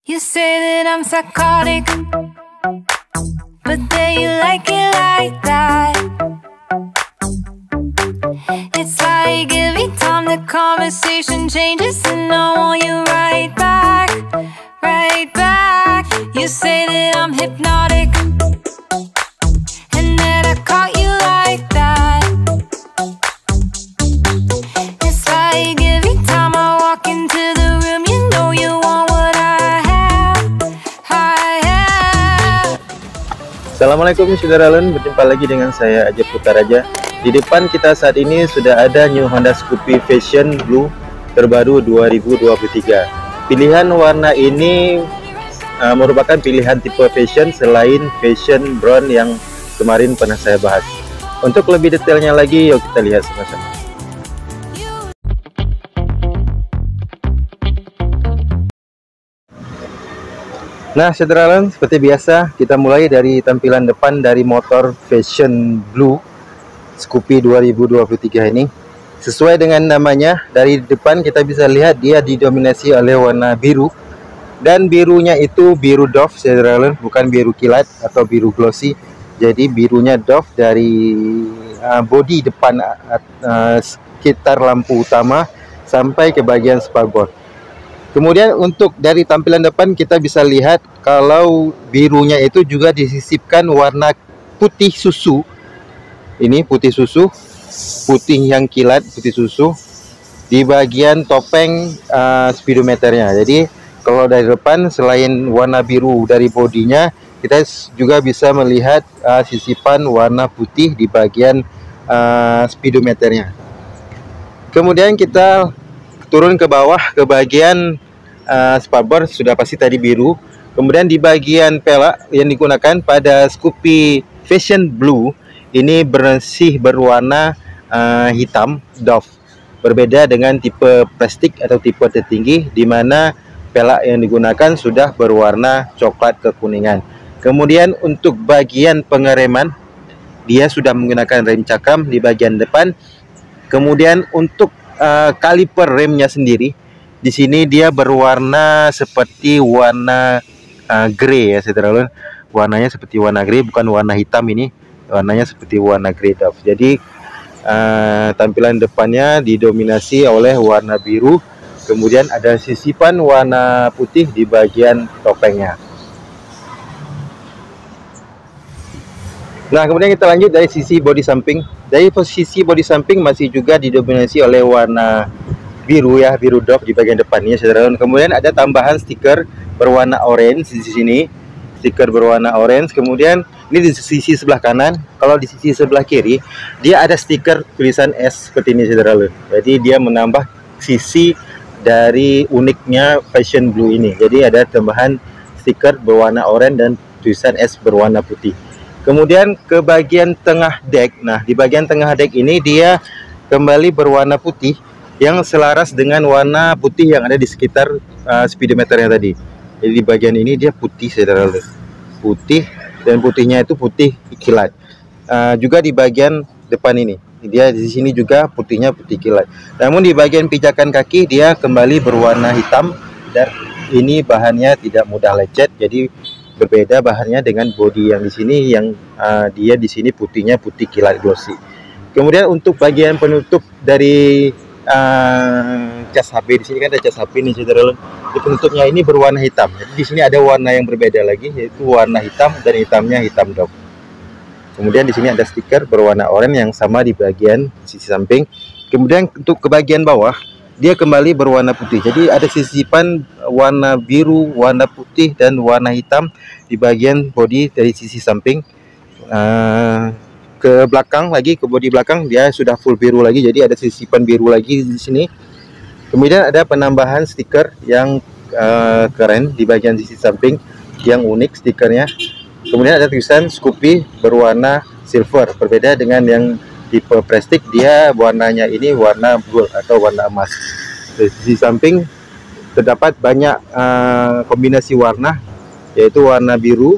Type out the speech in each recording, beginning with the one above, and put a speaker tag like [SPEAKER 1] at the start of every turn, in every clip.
[SPEAKER 1] You say that I'm psychotic, but then you like it like that. It's like every time the conversation changes, and I want you right back, right back. You say that I'm hypnotic, and that I caught you like that. It's like every time I walk into the room, you know you want what I have, I have.
[SPEAKER 2] Assalamualaikum saudara-saudara, berjumpa lagi dengan saya Ajib Putaraja. Di depan kita saat ini sudah ada New Honda Scoopy Fashion Blue terbaru 2023. Pilihan warna ini merupakan pilihan tipe fashion selain fashion brown yang kemarin pernah saya bahas. Untuk lebih detailnya lagi, yuk kita lihat sama-sama. Nah, saudara-saudara, seperti biasa kita mulai dari tampilan depan dari motor Fashion Blue Scoopy 2023 ini. Sesuai dengan namanya, dari depan kita bisa lihat dia didominasi oleh warna biru, dan birunya itu biru doff, saudara-saudara, bukan biru kilat atau biru glossy. Jadi birunya doff dari bodi depan sekitar lampu utama sampai ke bagian spakbor. Kemudian untuk dari tampilan depan kita bisa lihat kalau birunya itu juga disisipkan warna putih susu. Ini putih susu, putih yang kilat, putih susu di bagian topeng speedometernya. Jadi kalau dari depan selain warna biru dari bodinya, kita juga bisa melihat sisipan warna putih di bagian speedometernya. Kemudian kita turun ke bawah ke bagian spakbor, sudah pasti tadi biru. Kemudian di bagian pelak yang digunakan pada Scoopy Fashion Blue ini bersih berwarna hitam doff, berbeda dengan tipe plastik atau tipe tertinggi di mana pelak yang digunakan sudah berwarna coklat kekuningan. Kemudian untuk bagian pengereman dia sudah menggunakan rem cakram di bagian depan. Kemudian untuk kaliper remnya sendiri di sini dia berwarna seperti warna grey ya, saudara-saudara. Warnanya seperti warna grey, bukan warna hitam ini. Warnanya seperti warna grey doff. Jadi tampilan depannya didominasi oleh warna biru, kemudian ada sisipan warna putih di bagian topengnya. Nah, kemudian kita lanjut dari sisi bodi samping. Dari posisi bodi samping masih juga didominasi oleh warna biru ya, biru doff di bagian depannya, saudara. Kemudian ada tambahan stiker berwarna orange di sini. Stiker berwarna orange. Kemudian ini di sisi sebelah kanan. Kalau di sisi sebelah kiri dia ada stiker tulisan S seperti ini, saudara. Jadi dia menambah sisi dari uniknya Fashion Blue ini. Jadi ada tambahan stiker berwarna orange dan tulisan S berwarna putih. Kemudian ke bagian tengah deck. Nah, di bagian tengah deck ini dia kembali berwarna putih yang selaras dengan warna putih yang ada di sekitar speedometernya tadi. Jadi di bagian ini dia putih, saudara, putih, dan putihnya itu putih kilat. Juga di bagian depan ini dia di sini juga putihnya putih kilat. Namun di bagian pijakan kaki dia kembali berwarna hitam, dan ini bahannya tidak mudah lecet. Jadi berbeda bahannya dengan bodi yang di sini, yang dia di sini putihnya putih kilat glossy. Kemudian untuk bagian penutup dari cas HP, di sini kan ada cas HP nih, saudara. Di penutupnya ini berwarna hitam. Jadi di sini ada warna yang berbeda lagi, yaitu warna hitam, dan hitamnya hitam doff. Kemudian di sini ada stiker berwarna oranye yang sama di bagian sisi samping. Kemudian untuk ke bagian bawah dia kembali berwarna putih. Jadi ada sisipan warna biru, warna putih, dan warna hitam di bagian bodi dari sisi samping. Ke belakang lagi, ke bodi belakang dia sudah full biru lagi. Jadi ada sisipan biru lagi di sini. Kemudian ada penambahan stiker yang keren di bagian sisi samping yang unik stikernya. Kemudian ada tulisan Scoopy berwarna silver, berbeda dengan yang tipe plastik, dia warnanya ini warna gold atau warna emas. Di sisi samping terdapat banyak kombinasi warna, yaitu warna biru,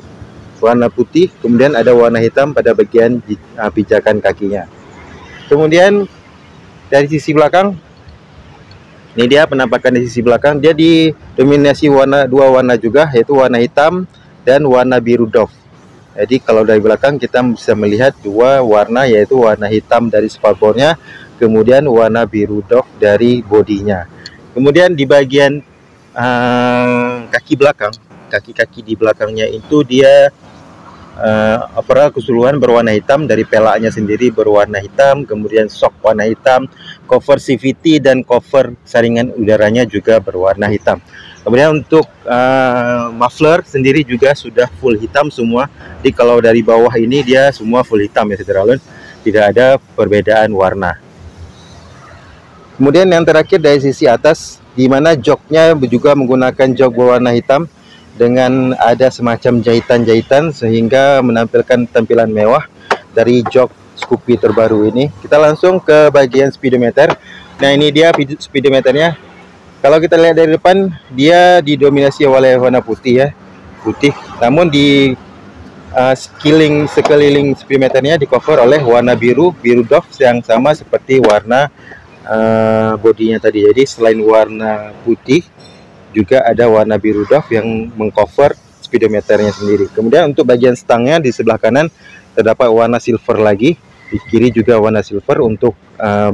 [SPEAKER 2] warna putih, kemudian ada warna hitam pada bagian pijakan kakinya. Kemudian dari sisi belakang Ini dia penampakan di sisi belakang. Dia didominasi dua warna juga, yaitu warna hitam dan warna biru doff. Jadi kalau dari belakang kita bisa melihat dua warna, yaitu warna hitam dari spalbornya, kemudian warna biru doff dari bodinya. Kemudian di bagian kaki belakang, kaki-kaki di belakangnya itu dia overall keseluruhan berwarna hitam. Dari pelaknya sendiri berwarna hitam, kemudian shock warna hitam, cover CVT dan cover saringan udaranya juga berwarna hitam. Kemudian untuk muffler sendiri juga sudah full hitam semua. Jadi kalau dari bawah ini dia semua full hitam ya saudara, tidak ada perbedaan warna. Kemudian yang terakhir dari sisi atas, di mana joknya juga menggunakan jok berwarna hitam dengan ada semacam jahitan-jahitan sehingga menampilkan tampilan mewah dari jok Scoopy terbaru ini. Kita langsung ke bagian speedometer. Nah, ini dia speedometernya. Kalau kita lihat dari depan, dia didominasi oleh warna putih ya, putih. Namun di sekeliling speedometernya di cover oleh warna biru doff yang sama seperti warna bodinya tadi. Jadi selain warna putih, juga ada warna biru doff yang mengcover speedometernya sendiri. Kemudian untuk bagian stangnya di sebelah kanan terdapat warna silver lagi, di kiri juga warna silver untuk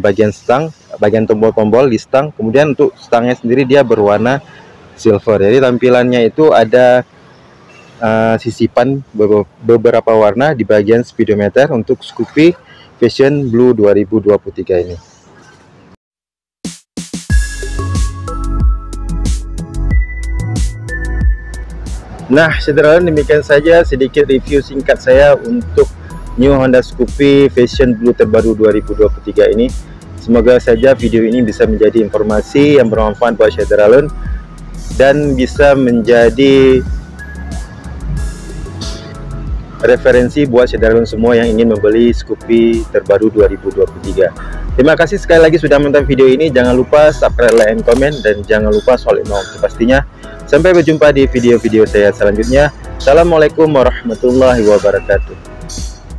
[SPEAKER 2] bagian stang, bagian tombol-tombol di stang. Kemudian untuk stangnya sendiri dia berwarna silver. Jadi tampilannya itu ada sisipan beberapa warna di bagian speedometer untuk Scoopy Vision Blue 2023 ini. Nah, saudara, demikian saja sedikit review singkat saya untuk new Honda Scoopy Vision Blue terbaru 2023 ini. Semoga saja video ini bisa menjadi informasi yang bermanfaat buat saudara dan bisa menjadi referensi buat saudara semua yang ingin membeli Scoopy terbaru 2023. Terima kasih sekali lagi sudah menonton video ini. Jangan lupa subscribe, like, and comment, dan jangan lupa soal notifikasi pastinya. Sampai berjumpa di video-video saya selanjutnya. Assalamualaikum warahmatullahi wabarakatuh.